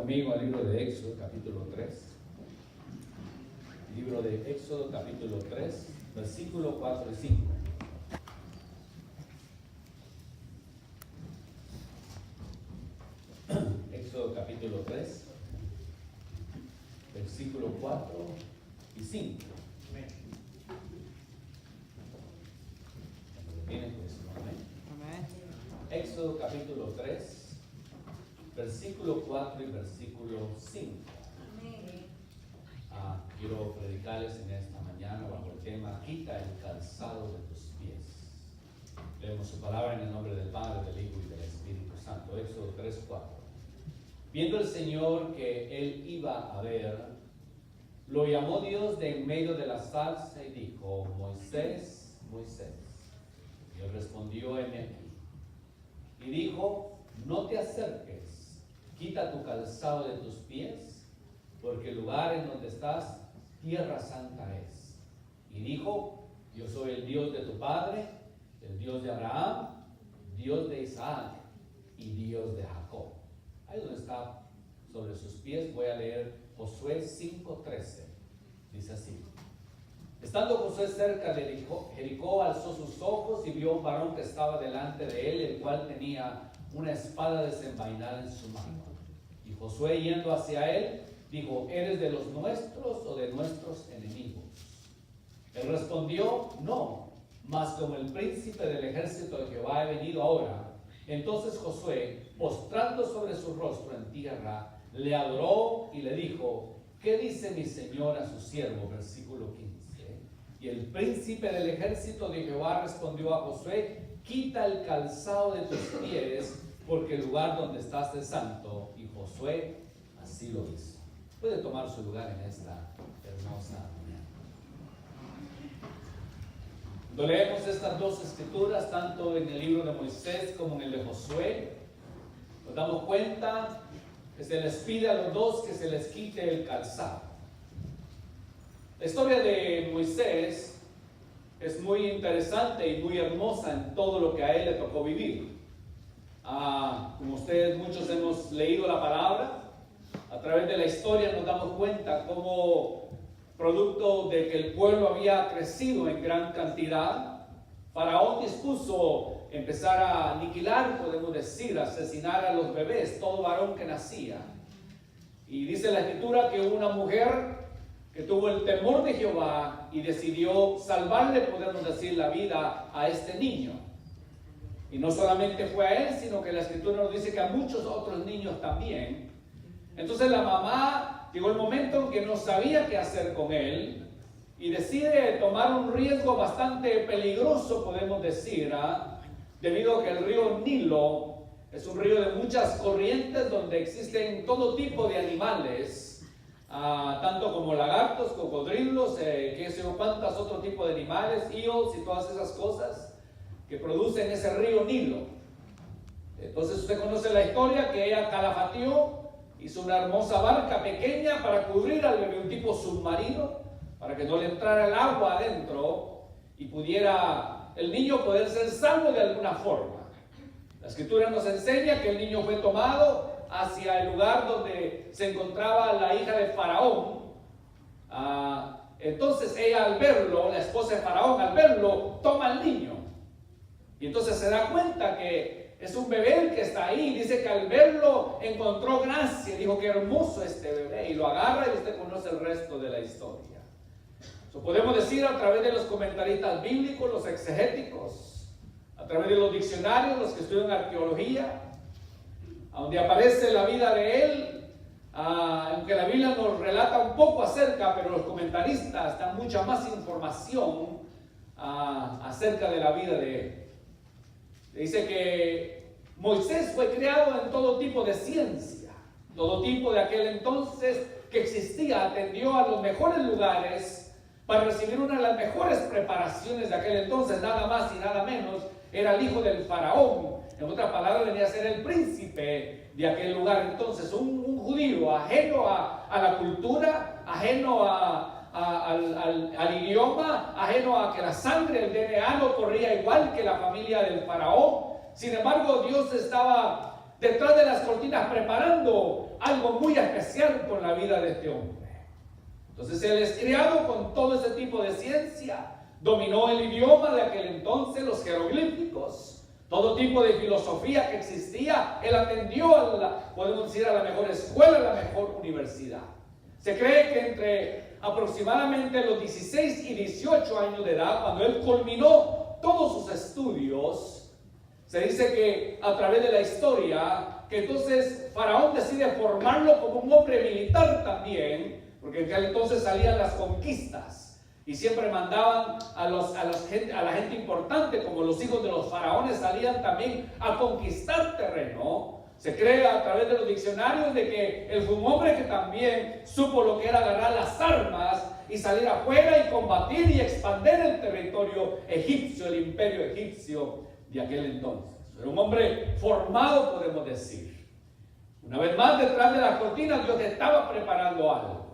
conmigo al libro de Éxodo, capítulo 3. Libro de Éxodo, capítulo 3, versículo 4 y 5. Éxodo, capítulo 3, versículo 4 y 5. ¿Tienes pues? Amén. Éxodo, capítulo 3, versículo 4 y versículo 5. Quiero predicarles en esta mañana bajo el tema: quita el calzado de tus pies. Leemos su palabra en el nombre del Padre, del Hijo y del Espíritu Santo. Éxodo 3, 4. Viendo el Señor que él iba a ver, lo llamó Dios de en medio de la zarza y dijo: Moisés, Moisés. Y él respondió: heme aquí. Y dijo: no te acerques, quita tu calzado de tus pies, porque el lugar en donde estás, tierra santa es. Y dijo: yo soy el Dios de tu padre, el Dios de Abraham, Dios de Isaac y Dios de Jacob. Ahí donde está sobre sus pies voy a leer Josué 5:13. Dice así: estando Josué cerca de Jericó, alzó sus ojos y vio a un varón que estaba delante de él, el cual tenía una espada desenvainada en su mano. Y Josué, yendo hacia él, dijo: ¿eres de los nuestros o de nuestros enemigos? Él respondió: no, mas como el príncipe del ejército de Jehová he venido ahora. Entonces Josué, postrando sobre su rostro en tierra, le adoró y le dijo: ¿qué dice mi señor a su siervo? Versículo 15. Y el príncipe del ejército de Jehová respondió a Josué: quita el calzado de tus pies, porque el lugar donde estás es santo. Y Josué así lo hizo. Puede tomar su lugar en esta hermosa mañana. Cuando leemos estas dos escrituras, tanto en el libro de Moisés como en el de Josué, nos damos cuenta que se les pide a los dos que se les quite el calzado. La historia de Moisés es muy interesante y muy hermosa en todo lo que a él le tocó vivir. Como ustedes muchos hemos leído la palabra, a través de la historia nos damos cuenta cómo, producto de que el pueblo había crecido en gran cantidad, Faraón dispuso empezar a aniquilar, podemos decir, asesinar a los bebés, todo varón que nacía. Y dice la escritura que hubo una mujer que tuvo el temor de Jehová y decidió salvarle, podemos decir, la vida a este niño. Y no solamente fue a él, sino que la escritura nos dice que a muchos otros niños también. Entonces la mamá llegó el momento en que no sabía qué hacer con él y decide tomar un riesgo bastante peligroso, podemos decir, debido a que el río Nilo es un río de muchas corrientes donde existen todo tipo de animales, tanto como lagartos, cocodrilos, qué sé yo, cuántos otro tipo de animales, eels y todas esas cosas que producen ese río Nilo. Entonces usted conoce la historia que ella calafateó, hizo una hermosa barca pequeña para cubrir al bebé, un tipo submarino, para que no le entrara el agua adentro y pudiera el niño poder ser salvo de alguna forma. La escritura nos enseña que el niño fue tomado hacia el lugar donde se encontraba la hija de Faraón. Entonces ella, al verlo, la esposa de Faraón, al verlo, toma al niño. Y entonces se da cuenta que es un bebé el que está ahí. Dice que al verlo encontró gracia. Dijo: qué hermoso este bebé. Y lo agarra y usted conoce el resto de la historia. Podemos decir, a través de los comentaristas bíblicos, los exegéticos, a través de los diccionarios, los que estudian arqueología, donde aparece la vida de él, aunque la Biblia nos relata un poco acerca, pero los comentaristas dan mucha más información acerca de la vida de él. Dice que Moisés fue criado en todo tipo de ciencia, todo tipo de aquel entonces que existía, atendió a los mejores lugares para recibir una de las mejores preparaciones de aquel entonces, nada más y nada menos, era el hijo del faraón. En otras palabras, venía a ser el príncipe de aquel lugar. Entonces, un judío ajeno a la cultura, ajeno al idioma, ajeno a que la sangre, el DNA no corría igual que la familia del faraón. Sin embargo, Dios estaba detrás de las cortinas preparando algo muy especial con la vida de este hombre. Entonces él es criado con todo ese tipo de ciencia, dominó el idioma de aquel entonces, los jeroglíficos, todo tipo de filosofía que existía. Él atendió podemos decir, a la mejor escuela, a la mejor universidad. Se cree que entre aproximadamente los 16 y 18 años de edad, cuando él culminó todos sus estudios, se dice que a través de la historia, que entonces Faraón decide formarlo como un hombre militar también, porque en aquel entonces salían las conquistas y siempre mandaban a la gente importante, como los hijos de los faraones salían también a conquistar terreno. Se cree a través de los diccionarios de que él fue un hombre que también supo lo que era agarrar las armas y salir afuera y combatir y expandir el territorio egipcio, el imperio egipcio de aquel entonces. Era un hombre formado, podemos decir. Una vez más, detrás de las cortinas, Dios estaba preparando algo.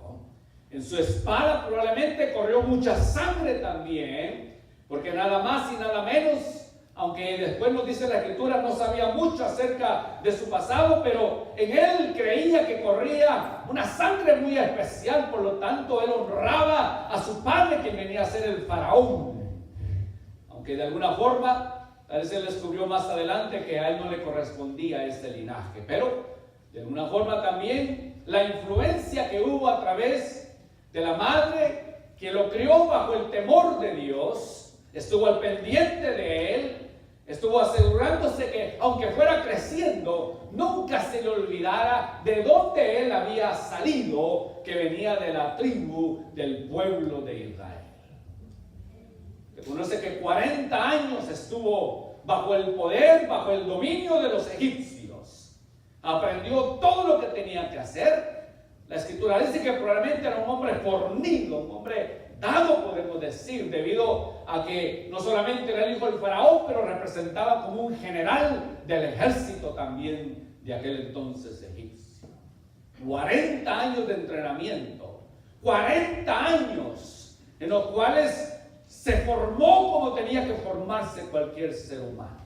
En su espada probablemente corrió mucha sangre también, porque nada más y nada menos, aunque después nos dice la Escritura, no sabía mucho acerca de su pasado, pero en él creía que corría una sangre muy especial. Por lo tanto, él honraba a su padre, quien venía a ser el faraón. Aunque de alguna forma, a veces él descubrió más adelante que a él no le correspondía ese linaje. Pero, de alguna forma también, la influencia que hubo a través de la madre, que lo crió bajo el temor de Dios, estuvo al pendiente de él, estuvo asegurándose que, aunque fuera creciendo, nunca se le olvidara de dónde él había salido, que venía de la tribu del pueblo de Israel. Se conoce que 40 años estuvo bajo el poder, bajo el dominio de los egipcios. Aprendió todo lo que tenía que hacer. La Escritura dice que probablemente era un hombre fornido, un hombre dado, podemos decir, debido a que no solamente era el hijo del faraón, pero representaba como un general del ejército también de aquel entonces egipcio. 40 años de entrenamiento, 40 años en los cuales se formó como tenía que formarse cualquier ser humano,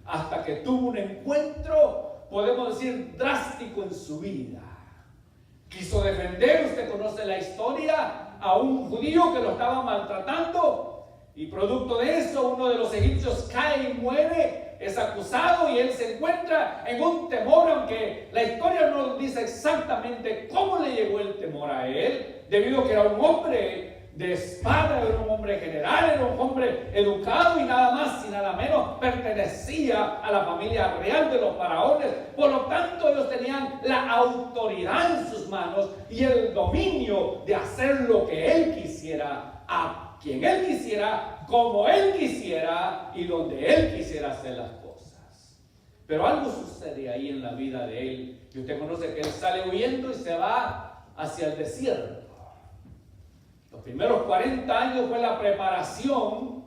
hasta que tuvo un encuentro, podemos decir, drástico en su vida. Quiso defender, usted conoce la historia, a un judío que lo estaba maltratando, y producto de eso uno de los egipcios cae y muere, es acusado y él se encuentra en un temor, aunque la historia no dice exactamente cómo le llegó el temor a él, debido a que era un hombre de espada, era un hombre general, era un hombre educado y nada más y nada menos pertenecía a la familia real de los faraones. Por lo tanto, ellos tenían la autoridad en sus manos y el dominio de hacer lo que él quisiera, a quien él quisiera, como él quisiera y donde él quisiera hacer las cosas. Pero algo sucede ahí en la vida de él, y usted conoce que él sale huyendo y se va hacia el desierto. Los primeros 40 años fue la preparación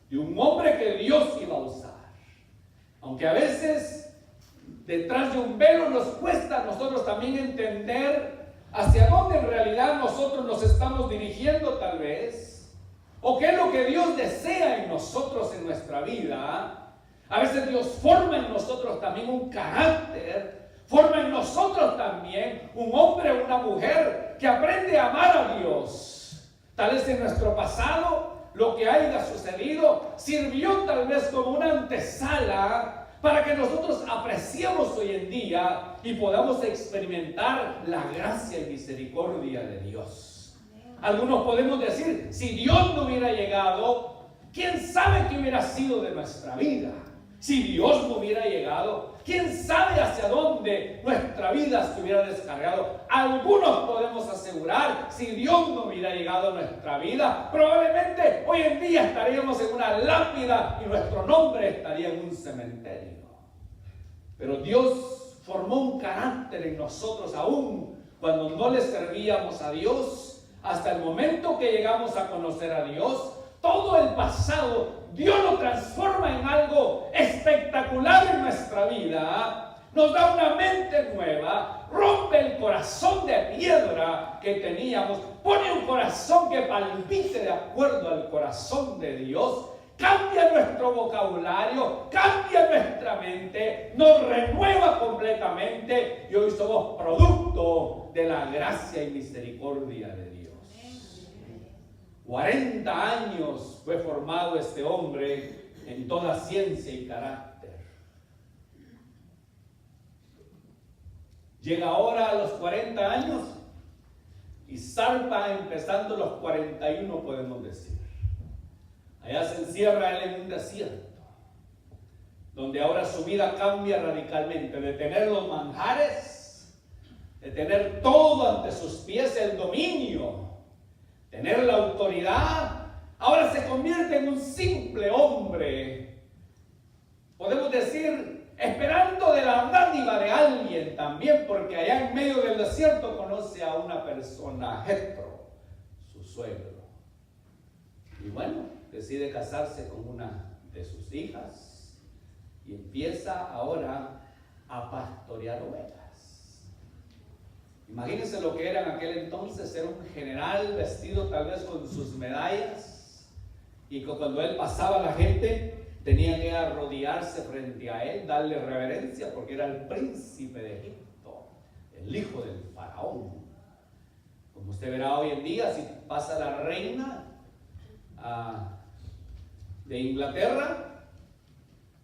de un hombre que Dios iba a usar. Aunque a veces detrás de un velo nos cuesta a nosotros también entender hacia dónde en realidad nosotros nos estamos dirigiendo tal vez, o qué es lo que Dios desea en nosotros en nuestra vida. A veces Dios forma en nosotros también un carácter, forma en nosotros también un hombre o una mujer que aprende a amar a Dios. Tal vez en nuestro pasado, lo que haya sucedido, sirvió tal vez como una antesala para que nosotros apreciemos hoy en día y podamos experimentar la gracia y misericordia de Dios. Algunos podemos decir, si Dios no hubiera llegado, ¿quién sabe qué hubiera sido de nuestra vida? Si Dios no hubiera llegado, ¿quién sabe hacia dónde nuestra vida se hubiera descargado? Algunos podemos asegurar, si Dios no hubiera llegado a nuestra vida, probablemente hoy en día estaríamos en una lápida y nuestro nombre estaría en un cementerio. Pero Dios formó un carácter en nosotros aún cuando no le servíamos a Dios, hasta el momento que llegamos a conocer a Dios. Todo el pasado Dios lo transforma en algo espectacular en nuestra vida, nos da una mente nueva, rompe el corazón de piedra que teníamos, pone un corazón que palpite de acuerdo al corazón de Dios, cambia nuestro vocabulario, cambia nuestra mente, nos renueva completamente y hoy somos producto de la gracia y misericordia de Dios. 40 años fue formado este hombre en toda ciencia y carácter. Llega ahora a los 40 años y zarpa empezando los 41, podemos decir. Allá se encierra él en un desierto, donde ahora su vida cambia radicalmente, de tener los manjares, de tener todo ante sus pies, el dominio, tener la autoridad, ahora se convierte en un simple hombre, podemos decir, esperando de la dádiva de alguien también, porque allá en medio del desierto conoce a una persona, Jetro, su suegro. Y bueno, decide casarse con una de sus hijas y empieza ahora a pastorear ovejas. Imagínense lo que era en aquel entonces, ser un general vestido tal vez con sus medallas, y cuando él pasaba la gente tenía que arrodillarse frente a él, darle reverencia, porque era el príncipe de Egipto, el hijo del faraón. Como usted verá hoy en día, si pasa la reina de Inglaterra,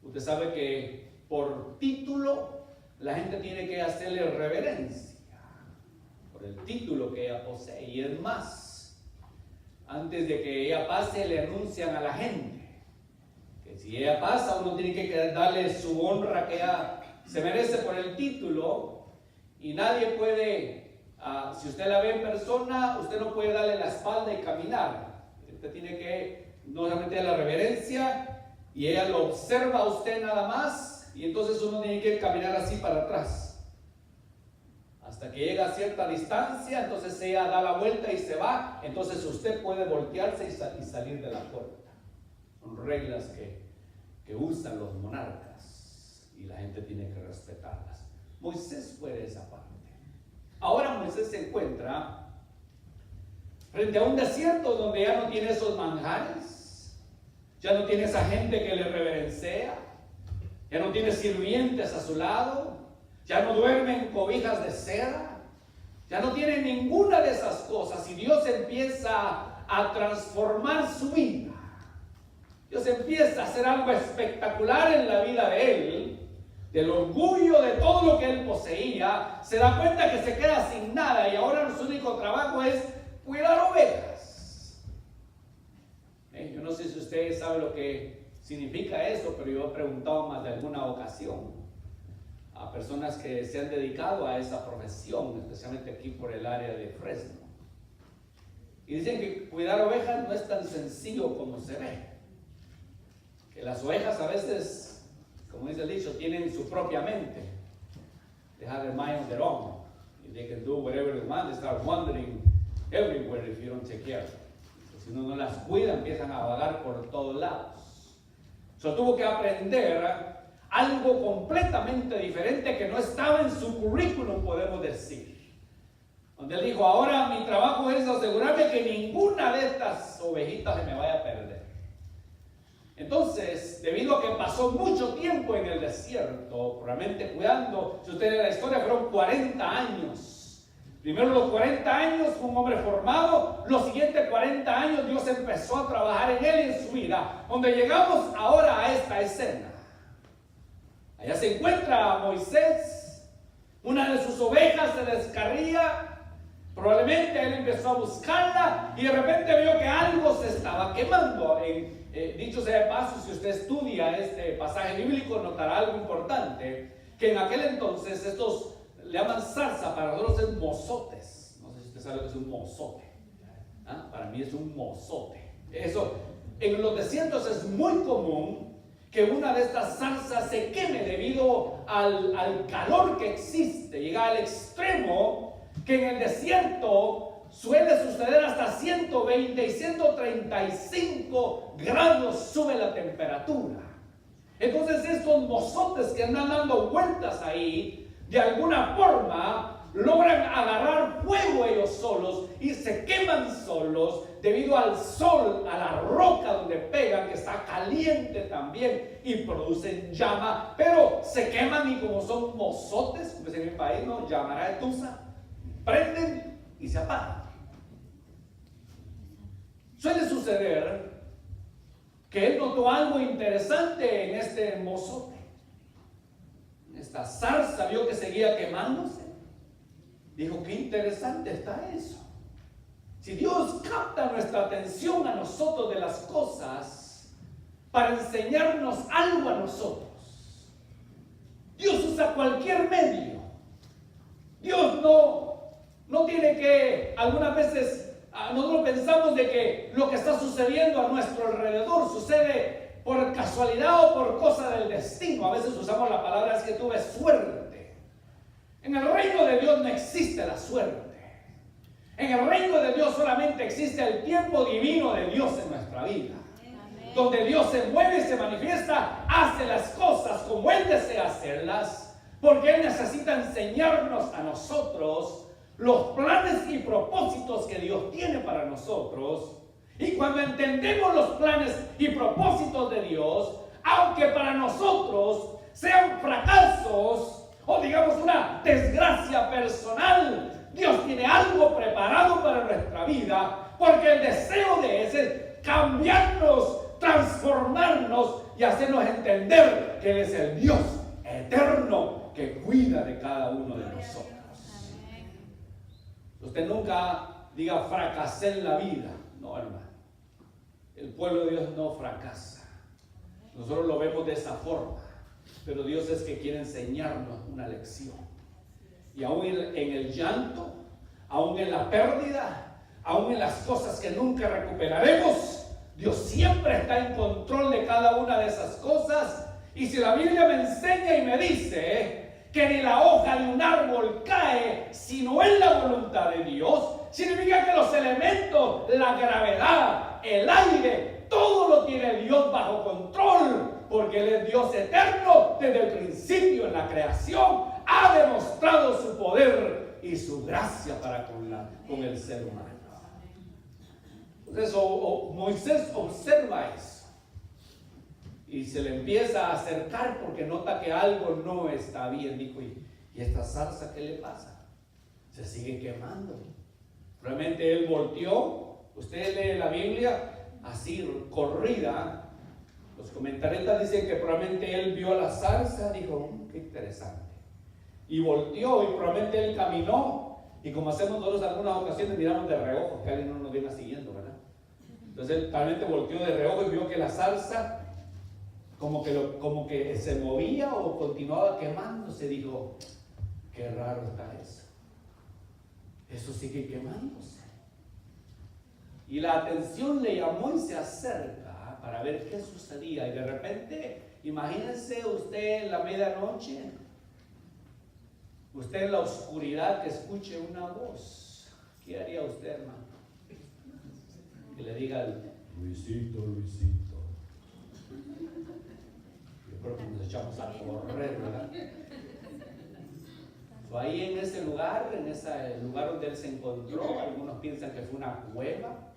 usted sabe que por título la gente tiene que hacerle reverencia por el título que ella posee. Y es más, antes de que ella pase le anuncian a la gente que si ella pasa uno tiene que darle su honra que ella se merece por el título, y nadie puede, si usted la ve en persona, usted no puede darle la espalda y caminar. Usted tiene que no solamente dar la reverencia y ella lo observa a usted nada más, y entonces uno tiene que caminar así para atrás hasta que llega a cierta distancia, entonces ella da la vuelta y se va, entonces usted puede voltearse y salir de la puerta. Son reglas que usan los monarcas y la gente tiene que respetarlas. Moisés fue de esa parte. Ahora Moisés se encuentra frente a un desierto donde ya no tiene esos manjares, ya no tiene esa gente que le reverencia, ya no tiene sirvientes a su lado, ya no duerme en cobijas de seda, ya no tiene ninguna de esas cosas, y Dios empieza a transformar su vida. Dios empieza a hacer algo espectacular en la vida de él. Del orgullo de todo lo que él poseía, se da cuenta que se queda sin nada, y ahora su único trabajo es cuidar ovejas. Yo no sé si ustedes saben lo que significa eso, pero yo he preguntado más de alguna ocasión a personas que se han dedicado a esa profesión, especialmente aquí por el área de Fresno, y dicen que cuidar ovejas no es tan sencillo como se ve, que las ovejas a veces, como dice el dicho, tienen su propia mente. They have their mind on their own. They can do whatever they want. They start wandering everywhere if you don't take care. Si uno no las cuida, empiezan a vagar por todos lados. Tuvo que aprender algo completamente diferente que no estaba en su currículum, podemos decir. Donde él dijo, ahora mi trabajo es asegurarme que ninguna de estas ovejitas se me vaya a perder. Entonces, debido a que pasó mucho tiempo en el desierto, probablemente cuidando, si usted lee la historia, fueron 40 años. Primero los 40 años fue un hombre formado, los siguientes 40 años Dios empezó a trabajar en él y en su vida, donde llegamos ahora a esta escena. Allá se encuentra Moisés, una de sus ovejas se descarría, probablemente él empezó a buscarla y de repente vio que algo se estaba quemando. Dicho sea de paso, si usted estudia este pasaje bíblico, notará algo importante, que en aquel entonces estos le llaman zarza, para nosotros es mozotes. No sé si usted sabe lo que es un mozote. Para mí es un mozote. Eso, en los desiertos es muy común que una de estas zarzas se queme debido al calor que existe. Llega al extremo que en el desierto suele suceder hasta 120 y 135 grados sube la temperatura. Entonces estos mozotes que andan dando vueltas ahí, de alguna forma logran agarrar fuego ellos ellos solos y se queman solos debido al sol, a la roca donde pegan, que está caliente también y producen llama, pero se queman y como son mozotes, como en mi país, no, llamará de tusa, prenden y se apagan. Suele suceder que él notó algo interesante en este mozote. Esta zarza vio que seguía quemándose. Dijo, qué interesante está eso. Si Dios capta nuestra atención a nosotros de las cosas para enseñarnos algo a nosotros, Dios usa cualquier medio. Dios no tiene que, algunas veces nosotros pensamos de que lo que está sucediendo a nuestro alrededor sucede por casualidad o por cosa del destino. A veces usamos la palabra es que tuve suerte. En el reino de Dios no existe la suerte. En el reino de Dios solamente existe el tiempo divino de Dios en nuestra vida. Amén. Donde Dios se mueve y se manifiesta, hace las cosas como Él desea hacerlas, porque Él necesita enseñarnos a nosotros los planes y propósitos que Dios tiene para nosotros. Y cuando entendemos los planes y propósitos de Dios, aunque para nosotros sean fracasos o digamos una desgracia personal, Dios tiene algo preparado para nuestra vida, porque el deseo de ese es cambiarnos, transformarnos y hacernos entender que Él es el Dios eterno que cuida de cada uno de nosotros. Usted nunca diga fracasé en la vida. No, hermano. El pueblo de Dios no fracasa. Nosotros lo vemos de esa forma. Pero Dios es que quiere enseñarnos una lección. Y aún en el llanto, aún en la pérdida, aún en las cosas que nunca recuperaremos, Dios siempre está en control de cada una de esas cosas. Y si la Biblia me enseña y me dice que ni la hoja de un árbol cae, sino en la voluntad de Dios, significa que los elementos, la gravedad, el aire, todo lo tiene Dios bajo control, porque Él es Dios eterno desde el principio en la creación, ha demostrado su poder y su gracia para con el ser humano. Entonces Moisés observa eso y se le empieza a acercar porque nota que algo no está bien. Dijo, ¿y esta zarza qué le pasa? Se sigue quemando. Realmente él volteó. Usted lee la Biblia así corrida. Los comentaristas dicen que probablemente él vio a la zarza, dijo, qué interesante. Y volteó y probablemente él caminó. Y como hacemos nosotros en algunas ocasiones, miramos de reojo, que alguien no nos viene siguiendo, ¿verdad? Entonces él probablemente volteó de reojo y vio que la zarza como que se movía o continuaba quemándose. Dijo, qué raro está eso. Eso sigue quemándose. Y la atención le llamó y se acerca para ver qué sucedía. Y de repente, imagínense usted en la medianoche, usted en la oscuridad, que escuche una voz. ¿Qué haría usted, hermano? Que le diga, Luisito, Luisito. Yo creo que nos echamos a correr, ¿verdad? Ahí en ese lugar, lugar donde él se encontró, algunos piensan que fue una cueva,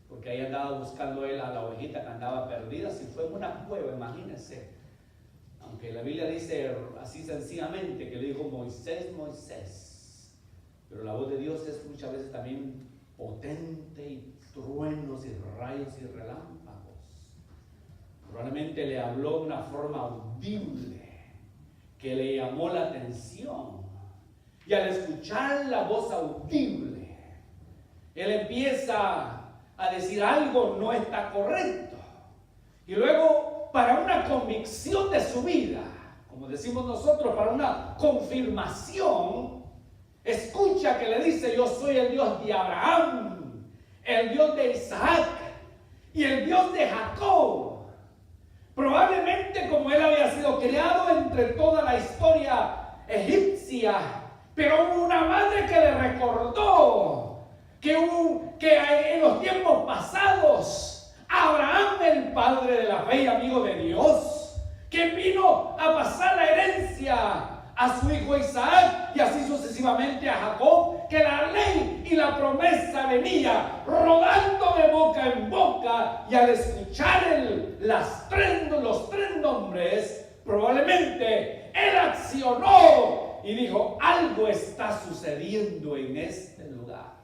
porque ahí andaba buscando él a la ovejita que andaba perdida. Si fue una cueva, imagínense. Aunque la Biblia dice así sencillamente que le dijo Moisés, Moisés, pero la voz de Dios es muchas veces también potente, y truenos y rayos y relámpagos. Probablemente le habló de una forma audible que le llamó la atención. Y al escuchar la voz audible, él empieza a decir algo no está correcto. Y luego, para una convicción de su vida, como decimos nosotros, para una confirmación, escucha que le dice, yo soy el Dios de Abraham, el Dios de Isaac y el Dios de Jacob. Probablemente como él había sido criado entre toda la historia egipcia, pero hubo una madre que le recordó que en los tiempos pasados, Abraham, el padre de la fe y amigo de Dios, que vino a pasar la herencia a su hijo Isaac y así sucesivamente a Jacob, que la ley y la promesa venía rodando de boca en boca, y al escuchar los tres nombres, probablemente él accionó y dijo: algo está sucediendo en este lugar.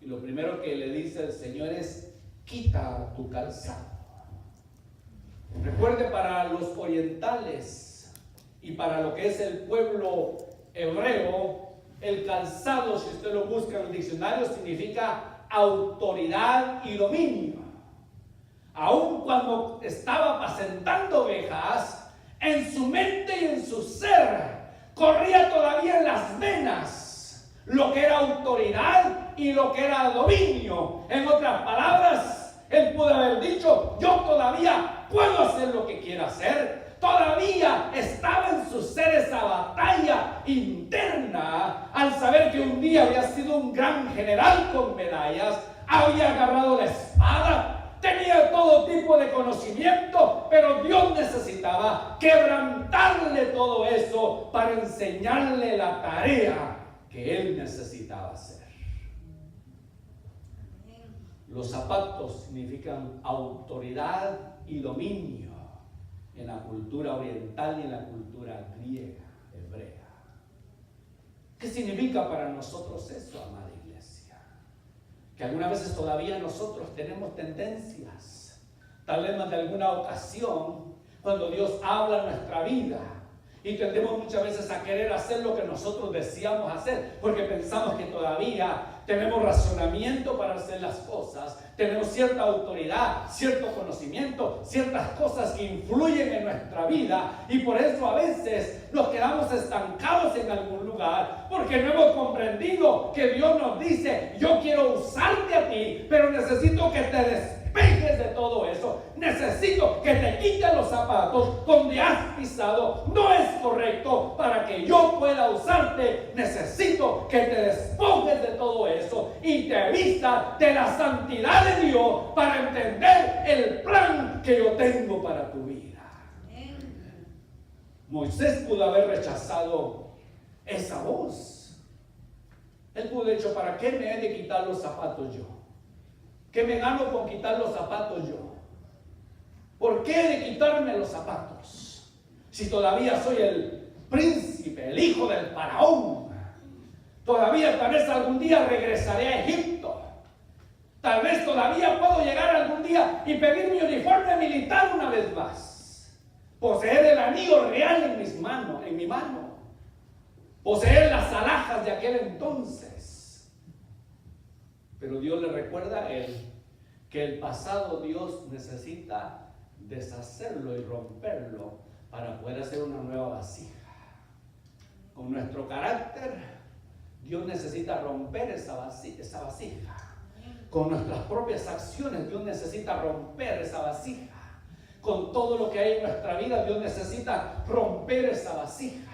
Y lo primero que le dice el Señor es: quita tu calzado. Recuerde, para los orientales y para lo que es el pueblo hebreo, el calzado, si usted lo busca en los diccionarios, significa autoridad y dominio. Aun cuando estaba apacentando ovejas, en su mente y en su ser corría todavía en las venas lo que era autoridad y lo que era dominio. En otras palabras, él pudo haber dicho: yo todavía puedo hacer lo que quiera hacer. Todavía estaba en su ser esa batalla interna al saber que un día había sido un gran general con medallas, había agarrado la espada, tenía todo tipo de conocimiento, pero Dios necesitaba quebrantarle todo eso para enseñarle la tarea que él necesitaba hacer. Los zapatos significan autoridad y dominio en la cultura oriental y en la cultura griega, hebrea. ¿Qué significa para nosotros eso, amada iglesia? Que algunas veces todavía nosotros tenemos tendencias, tal vez más de alguna ocasión, cuando Dios habla en nuestra vida, y tendemos muchas veces a querer hacer lo que nosotros deseamos hacer, porque pensamos que todavía tenemos razonamiento para hacer las cosas, tenemos cierta autoridad, cierto conocimiento, ciertas cosas que influyen en nuestra vida, y por eso a veces nos quedamos estancados en algún lugar, porque no hemos comprendido que Dios nos dice: yo quiero usarte a ti, pero necesito que te despejes de todo eso, necesito que te quites los zapatos donde has pisado, no es correcto. Para que yo pueda usarte, necesito que te despojes de todo eso y te vista de la santidad de Dios para entender el plan que yo tengo para tu vida. Moisés pudo haber rechazado esa voz. Él pudo haber dicho: ¿para qué me he de quitar los zapatos yo? ¿Qué me gano con quitar los zapatos yo? ¿Por qué he de quitarme los zapatos si todavía soy el príncipe, el hijo del faraón? Todavía tal vez algún día regresaré a Egipto. Tal vez todavía puedo llegar algún día y pedir mi uniforme militar una vez más. Poseer el anillo real en mi mano. Poseer las alhajas de aquel entonces. Pero Dios le recuerda a él que el pasado Dios necesita deshacerlo y romperlo para poder hacer una nueva vasija. Con nuestro carácter, Dios necesita romper esa vasija. Con nuestras propias acciones, Dios necesita romper esa vasija. Con todo lo que hay en nuestra vida, Dios necesita romper esa vasija.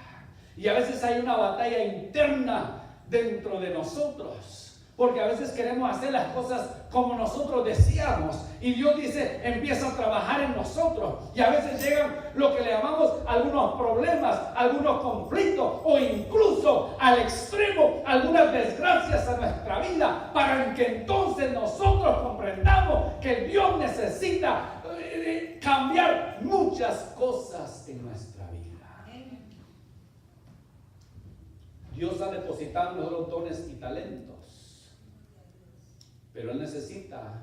Y a veces hay una batalla interna dentro de nosotros, porque a veces queremos hacer las cosas como nosotros deseamos, y Dios dice: empieza a trabajar en nosotros. Y a veces llegan lo que le llamamos algunos problemas, algunos conflictos, o incluso al extremo algunas desgracias a nuestra vida, para que entonces nosotros comprendamos que Dios necesita cambiar muchas cosas en nuestra vida. Dios ha depositado en nosotros dones y talentos, pero Él necesita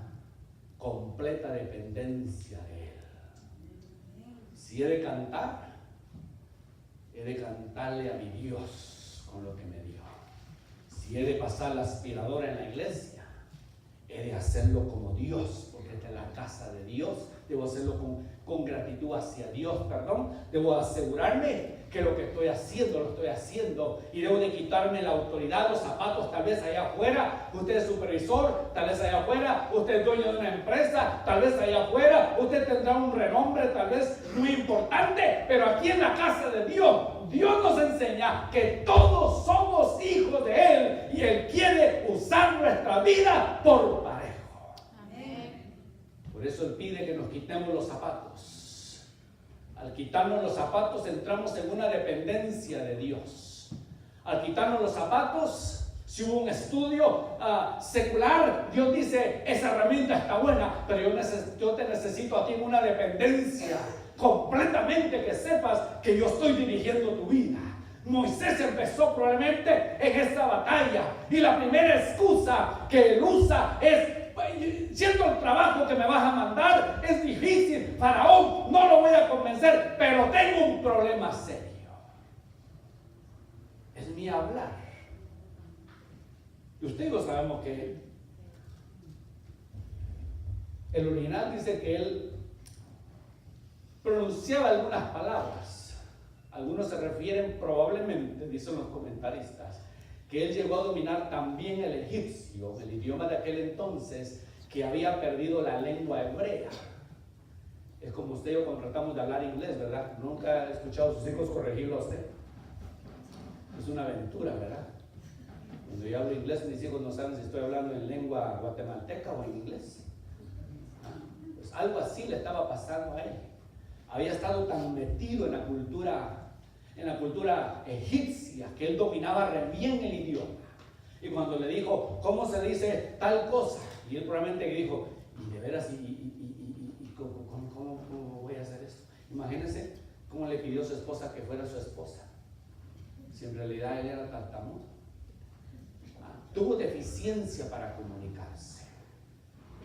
completa dependencia de Él. Si he de cantar, he de cantarle a mi Dios con lo que me dio. Si he de pasar la aspiradora en la iglesia, he de hacerlo como Dios, porque esta es la casa de Dios. Debo hacerlo con gratitud hacia Dios, Debo asegurarme que lo que estoy haciendo, lo estoy haciendo, y debo de quitarme la autoridad, los zapatos. Tal vez allá afuera usted es supervisor, tal vez allá afuera usted es dueño de una empresa, tal vez allá afuera usted tendrá un renombre tal vez muy importante, pero aquí en la casa de Dios, Dios nos enseña que todos somos hijos de Él, y Él quiere usar nuestra vida por parejo. Amén. Por eso Él pide que nos quitemos los zapatos. Al quitarnos los zapatos entramos en una dependencia de Dios. Al quitarnos los zapatos Si hubo un estudio secular, Dios dice, esa herramienta está buena, pero yo te necesito a ti en una dependencia completamente, que sepas que yo estoy dirigiendo tu vida. Moisés empezó probablemente en esta batalla, y la primera excusa que él usa es: siendo el trabajo que me vas a mandar es difícil, Faraón, no lo voy a convencer, pero tengo un problema serio. Es mi hablar. Y usted y yo sabemos que el original dice que él pronunciaba algunas palabras. Algunos se refieren probablemente, dicen los comentaristas, que él llegó a dominar también el egipcio, el idioma de aquel entonces, que había perdido la lengua hebrea. Es como usted y yo cuando tratamos de hablar inglés, ¿verdad? Nunca he escuchado a sus hijos corregirlo a usted. Es una aventura, ¿verdad? Cuando yo hablo inglés, mis hijos no saben si estoy hablando en lengua guatemalteca o en inglés. Pues algo así le estaba pasando a él. Había estado tan metido en la cultura egipcia, que él dominaba re bien el idioma. Y cuando le dijo, ¿cómo se dice tal cosa? Y él probablemente dijo, y de veras, ¿cómo voy a hacer esto? Imagínense cómo le pidió a su esposa que fuera su esposa, si en realidad él era tartamudo. Tuvo deficiencia para comunicarse,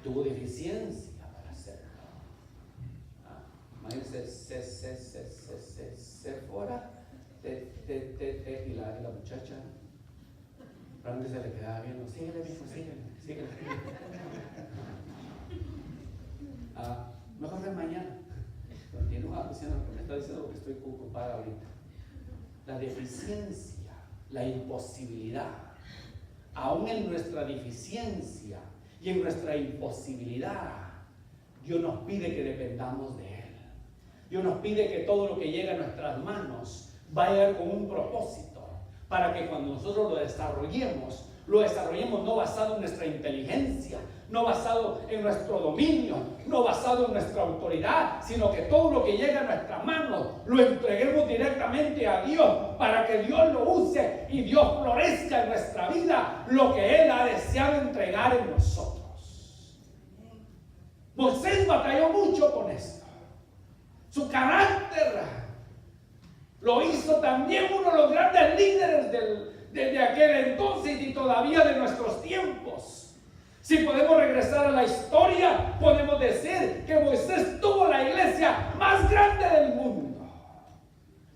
tuvo deficiencia para hacerlo. Imagínense, se fuera, y la muchacha, realmente se le quedaba viendo, síguele, síguele. Mejor de mañana. Continúa diciendo lo que me está diciendo, porque estoy ocupada ahorita. La deficiencia, la imposibilidad. Aún en nuestra deficiencia y en nuestra imposibilidad, Dios nos pide que dependamos de Él. Dios nos pide que todo lo que llega a nuestras manos vaya con un propósito, para que cuando nosotros lo desarrollemos no basado en nuestra inteligencia, no basado en nuestro dominio, no basado en nuestra autoridad, sino que todo lo que llega a nuestras manos lo entreguemos directamente a Dios, para que Dios lo use y Dios florezca en nuestra vida lo que Él ha deseado entregar en nosotros. Moisés batalló mucho con esto. Su carácter lo hizo también uno de los grandes líderes de aquel entonces y todavía de nuestros tiempos. Si podemos regresar a la historia, podemos decir que Moisés tuvo la iglesia más grande del mundo.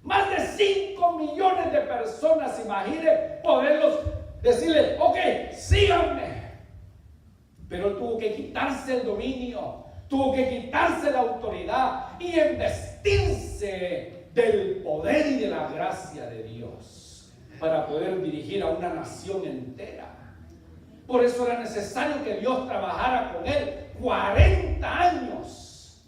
Más de 5 millones de personas, imagine poderlos decirle, ok, síganme. Pero tuvo que quitarse el dominio, tuvo que quitarse la autoridad y investirse del poder y de la gracia de Dios para poder dirigir a una nación entera. Por eso era necesario que Dios trabajara con él 40 años.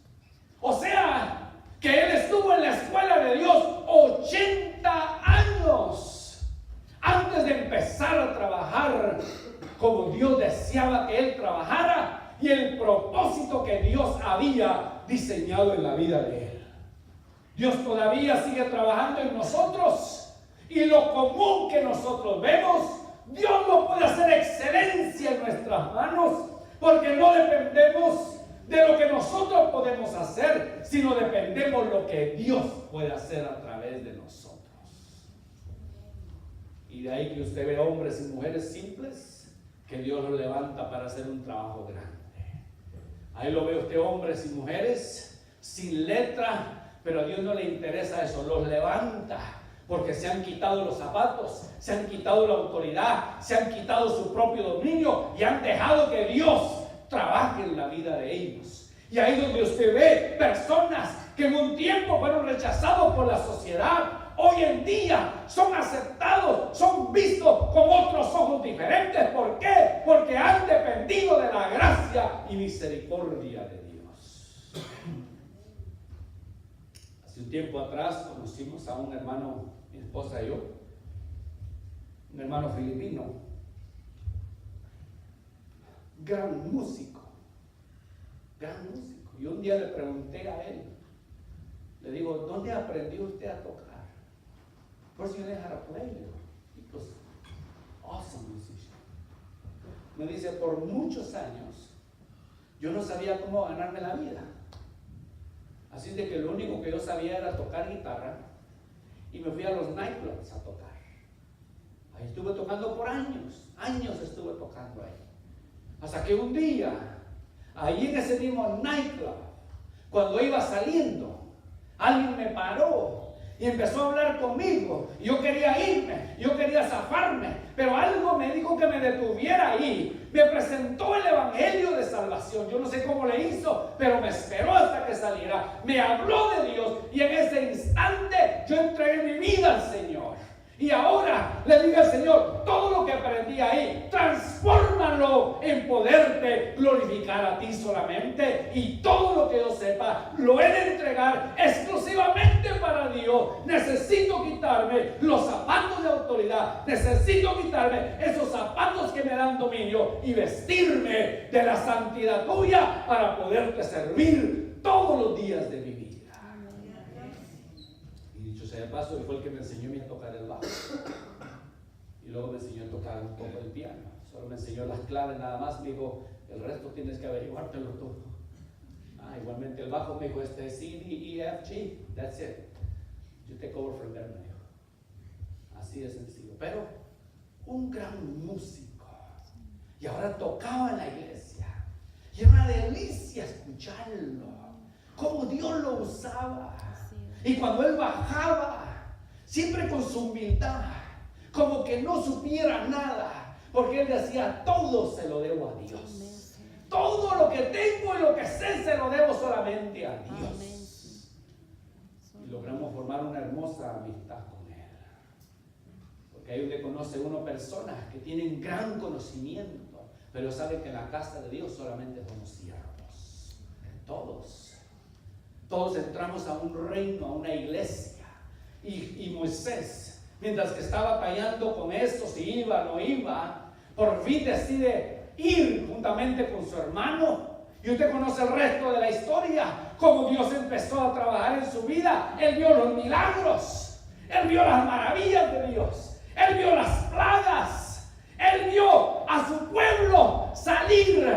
O sea, que él estuvo en la escuela de Dios 80 años antes de empezar a trabajar como Dios deseaba que él trabajara y el propósito que Dios había diseñado en la vida de él. Dios todavía sigue trabajando en nosotros, y lo común que nosotros vemos, Dios lo puede hacer excelencia en nuestras manos, porque no dependemos de lo que nosotros podemos hacer, sino dependemos de lo que Dios puede hacer a través de nosotros. Y de ahí que usted ve hombres y mujeres simples que Dios los levanta para hacer un trabajo grande. Ahí lo ve usted, hombres y mujeres sin letra, pero a Dios no le interesa eso, los levanta. Porque se han quitado los zapatos, se han quitado la autoridad, se han quitado su propio dominio y han dejado que Dios trabaje en la vida de ellos. Y ahí donde usted ve personas que en un tiempo fueron rechazados por la sociedad, hoy en día son aceptados, son vistos con otros ojos diferentes. ¿Por qué? Porque han dependido de la gracia y misericordia de Dios. Hace un tiempo atrás conocimos a un hermano, mi esposa y yo, un hermano filipino, gran músico. Y un día le pregunté a él, le digo, ¿dónde aprendió usted a tocar? First you learn how to play. It was awesome musician. me dice, por muchos años yo no sabía cómo ganarme la vida. Así de que lo único que yo sabía era tocar guitarra y me fui a los nightclubs a tocar. Ahí estuve tocando por años estuve tocando ahí. Hasta que un día, ahí en ese mismo nightclub, cuando iba saliendo, alguien me paró y empezó a hablar conmigo. Yo quería irme, yo quería zafarme, pero algo me dijo que me detuviera ahí. Me presentó el evangelio de salvación. Yo no sé cómo le hizo, pero me esperó hasta que saliera. Me habló de Dios y en ese instante yo entregué mi vida al Señor. Y ahora le digo al Señor, todo lo que aprendí ahí, transfórmalo en poderte glorificar a ti solamente. Y todo lo que yo sepa, lo he de entregar exclusivamente para Dios. Necesito quitarme los zapatos de autoridad. Necesito quitarme esos zapatos que me dan dominio y vestirme de la santidad tuya para poderte servir todos los días de mi vida. De paso, él fue el que me enseñó a mí a tocar el bajo y luego me enseñó a tocar un poco el piano. Solo me enseñó las claves nada más. Me dijo, el resto tienes que averiguártelo tú. Igualmente el bajo me dijo, este es C, D, E, F, G, that's it, you take over from there, me dijo. Así de sencillo, pero un gran músico, y ahora tocaba en la iglesia y era una delicia escucharlo, cómo Dios lo usaba. Y cuando él bajaba, siempre con su humildad, como que no supiera nada, porque él decía, todo se lo debo a Dios. Todo lo que tengo y lo que sé se lo debo solamente a Dios. Y logramos formar una hermosa amistad con él. Porque ahí donde conoce uno personas que tienen gran conocimiento, pero saben que en la casa de Dios solamente somos siervos. Todos entramos a un reino, a una iglesia. Y Moisés, mientras que estaba batallando con esto, si iba o no iba, por fin decide ir juntamente con su hermano. Y usted conoce el resto de la historia, cómo Dios empezó a trabajar en su vida. Él vio los milagros, él vio las maravillas de Dios, él vio las plagas, él vio a su pueblo salir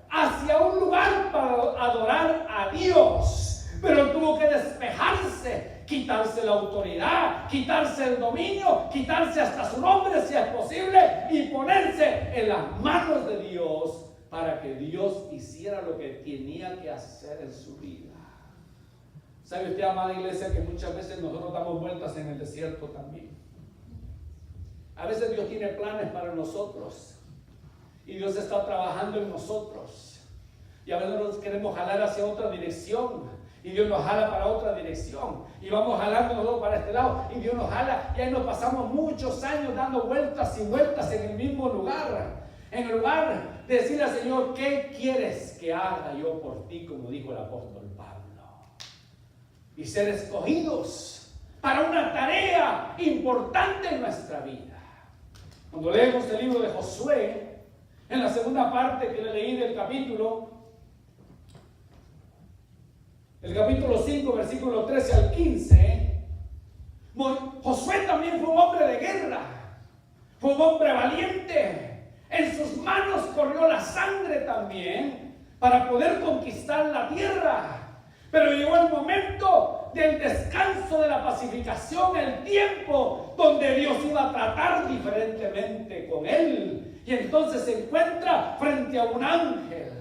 hacia un lugar para adorar a Dios. Pero tuvo que despejarse, quitarse la autoridad, quitarse el dominio, quitarse hasta su nombre si es posible y ponerse en las manos de Dios para que Dios hiciera lo que tenía que hacer en su vida. ¿Sabe usted, amada iglesia, que muchas veces nosotros damos vueltas en el desierto también? A veces Dios tiene planes para nosotros y Dios está trabajando en nosotros y a veces nos queremos jalar hacia otra dirección. Y Dios nos jala para otra dirección. Y vamos jalando nosotros para este lado. Y Dios nos jala. Y ahí nos pasamos muchos años dando vueltas y vueltas en el mismo lugar. En el lugar de decirle al Señor, ¿qué quieres que haga yo por ti? Como dijo el apóstol Pablo. Y ser escogidos para una tarea importante en nuestra vida. Cuando leemos el libro de Josué, en la segunda parte que le leí del capítulo, el capítulo 5, versículo 13 al 15, Josué también fue un hombre de guerra, fue un hombre valiente. En sus manos corrió la sangre también para poder conquistar la tierra. Pero llegó el momento del descanso, de la pacificación, el tiempo donde Dios iba a tratar diferentemente con él. Y entonces se encuentra frente a un ángel.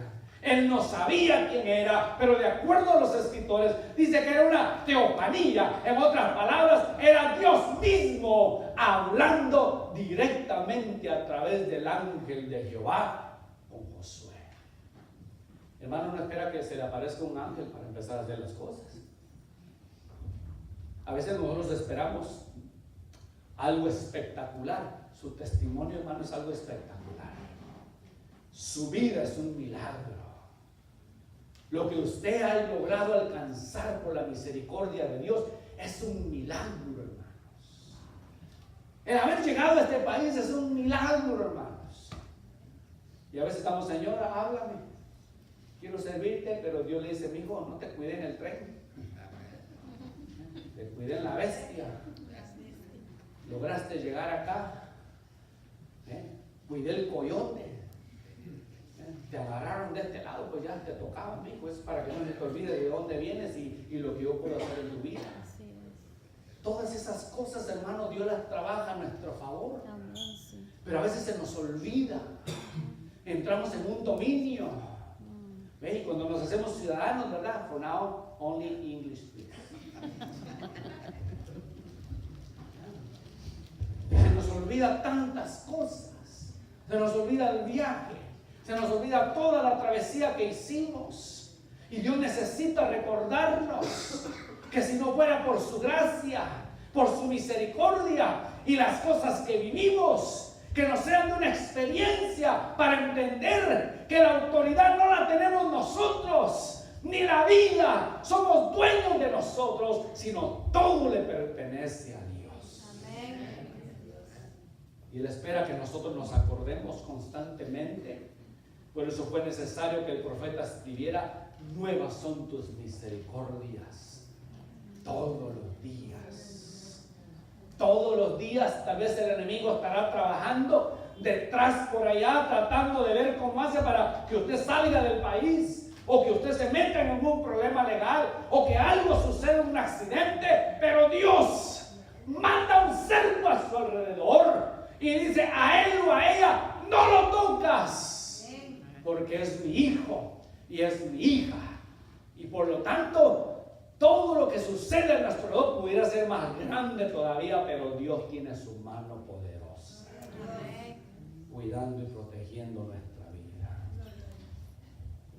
Él no sabía quién era, pero de acuerdo a los escritores, dice que era una teofanía. En otras palabras, era Dios mismo hablando directamente a través del ángel de Jehová con Josué. Hermano, no espera que se le aparezca un ángel para empezar a hacer las cosas. A veces nosotros esperamos algo espectacular. Su testimonio, hermano, es algo espectacular. Su vida es un milagro. Lo que usted ha logrado alcanzar por la misericordia de Dios es un milagro, hermanos. El haber llegado a este país es un milagro, hermanos. Y a veces estamos, Señora, háblame. Quiero servirte, pero Dios le dice, mijo, no te cuide en el tren. Te cuide en la bestia. Lograste llegar acá. Cuidé el coyote. te agarraron de este lado, pues ya te tocaba, mijo. Es para que no se te olvide de dónde vienes y lo que yo puedo hacer en tu vida. Todas esas cosas, hermano, Dios las trabaja a nuestro favor. Pero a veces se nos olvida. Entramos en un dominio. ¿Ve? Y cuando nos hacemos ciudadanos, ¿verdad? For now, only English speakers. Se nos olvida tantas cosas. Se nos olvida el viaje. Se nos olvida toda la travesía que hicimos. Y Dios necesita recordarnos que si no fuera por su gracia, por su misericordia y las cosas que vivimos, que nos sean de una experiencia para entender que la autoridad no la tenemos nosotros, ni la vida somos dueños de nosotros, sino todo le pertenece a Dios. Amén. Y Él espera que nosotros nos acordemos constantemente. Por eso fue necesario que el profeta escribiera: nuevas son tus misericordias todos los días. Todos los días. Tal vez el enemigo estará trabajando detrás por allá, tratando de ver cómo hace para que usted salga del país, o que usted se meta en algún problema legal, o que algo suceda, un accidente. Pero Dios manda un cerco a su alrededor y dice: a él o a ella no lo tocas, porque es mi hijo y es mi hija. Y por lo tanto, todo lo que sucede a nuestro alrededor pudiera ser más grande todavía, pero Dios tiene su mano poderosa, cuidando y protegiendo nuestra vida.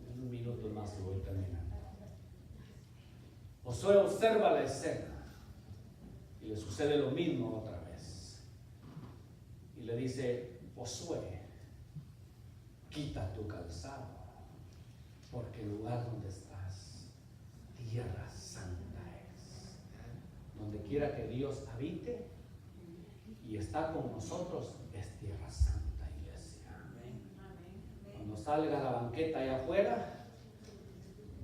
En un minuto más y voy terminando. Josué observa la escena y le sucede lo mismo otra vez. Y le dice: Josué, quita tu calzado, porque el lugar donde estás, tierra santa es. Donde quiera que Dios habite y está con nosotros, es tierra santa, iglesia. Cuando salga a la banqueta allá afuera,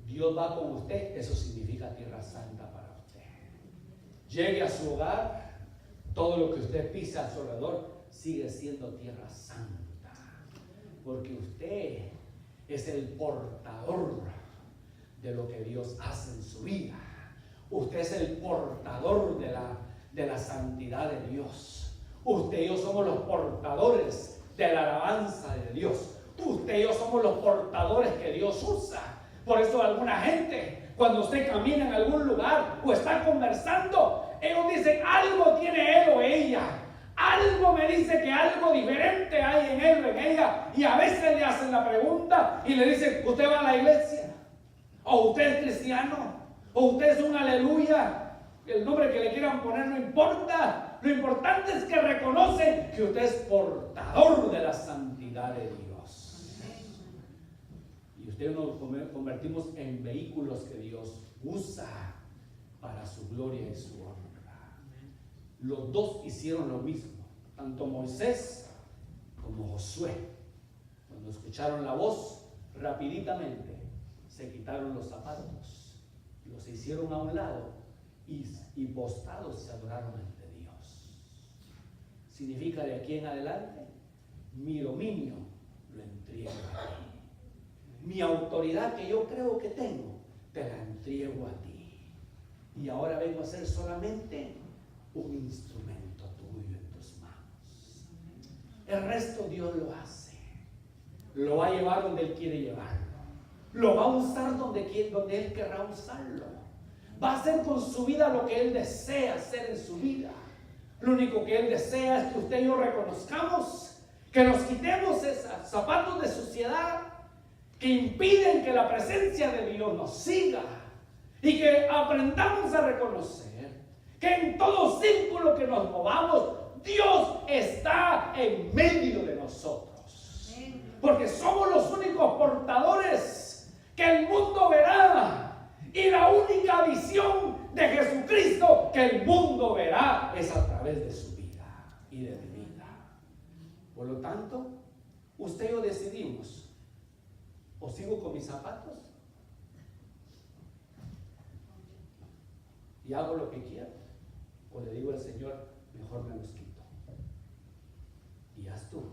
Dios va con usted. Eso significa tierra santa para usted. Llegue a su hogar, todo lo que usted pisa a su alrededor sigue siendo tierra santa, porque usted es el portador de lo que Dios hace en su vida. Usted es el portador de la santidad de Dios. Usted y yo somos los portadores de la alabanza de Dios. Usted y yo somos los portadores que Dios usa. Por eso alguna gente, cuando usted camina en algún lugar o está conversando, ellos dicen: algo tiene él o ella. Algo me dice que algo diferente hay en él o en ella. Y a veces le hacen la pregunta y le dicen: ¿usted va a la iglesia? ¿O usted es cristiano? ¿O usted es un aleluya? El nombre que le quieran poner no importa. Lo importante es que reconocen que usted es portador de la santidad de Dios. Y usted nos convertimos en vehículos que Dios usa para su gloria y su honra. Los dos hicieron lo mismo, tanto Moisés como Josué. Cuando escucharon la voz, rapiditamente se quitaron los zapatos, los hicieron a un lado y postrados se adoraron ante Dios. Significa: de aquí en adelante, mi dominio lo entrego a ti. Mi autoridad que yo creo que tengo, te la entrego a ti. Y ahora vengo a ser solamente un instrumento tuyo en tus manos. El resto Dios lo hace. Lo va a llevar donde Él quiere llevarlo. Lo va a usar donde Él querrá usarlo. Va a hacer con su vida lo que Él desea hacer en su vida. Lo único que Él desea es que usted y yo reconozcamos, que nos quitemos esos zapatos de suciedad que impiden que la presencia de Dios nos siga, y que aprendamos a reconocer que en todo círculo que nos movamos, Dios está en medio de nosotros. Porque somos los únicos portadores que el mundo verá. Y la única visión de Jesucristo que el mundo verá es a través de su vida y de mi vida. Por lo tanto, usted y yo decidimos: o sigo con mis zapatos y hago lo que quiero, o le digo al Señor: mejor me los quito y haz tú